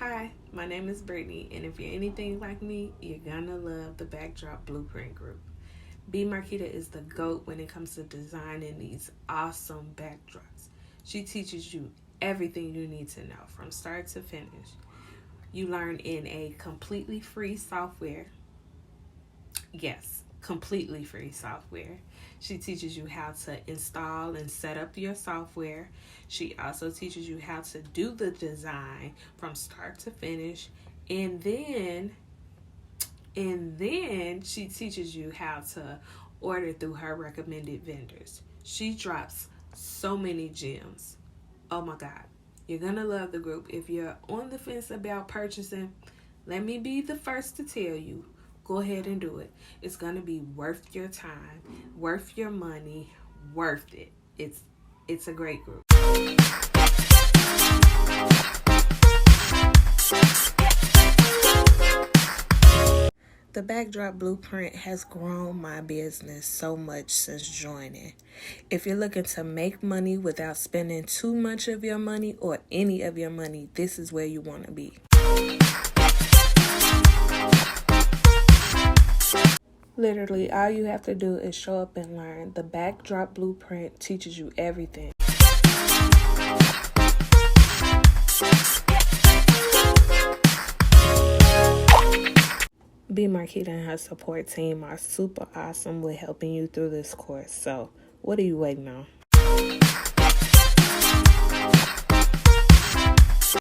Hi, my name is Brittany, and if you're anything like me, you're gonna love the Backdrop Blueprint Group. B. Marquita is the GOAT when it comes to designing these awesome backdrops. She teaches you everything you need to know from start to finish. You learn in a completely free software. Yes, completely free software. She teaches you how to install and set up your software. She also teaches you how to do the design from start to finish. And then she teaches you how to order through her recommended vendors. She drops so many gems. Oh my God. You're going to love the group. If you're on the fence about purchasing, let me be the first to tell you, go ahead and do it. It's going to be worth your time, worth your money, worth it. It's a great group. The Backdrop Blueprint has grown my business so much since joining. If you're looking to make money without spending too much of your money or any of your money, this is where you want to be. Literally, all you have to do is show up and learn. The Backdrop Blueprint teaches you everything. B. Marquita and her support team are super awesome with helping you through this course. So, what are you waiting on?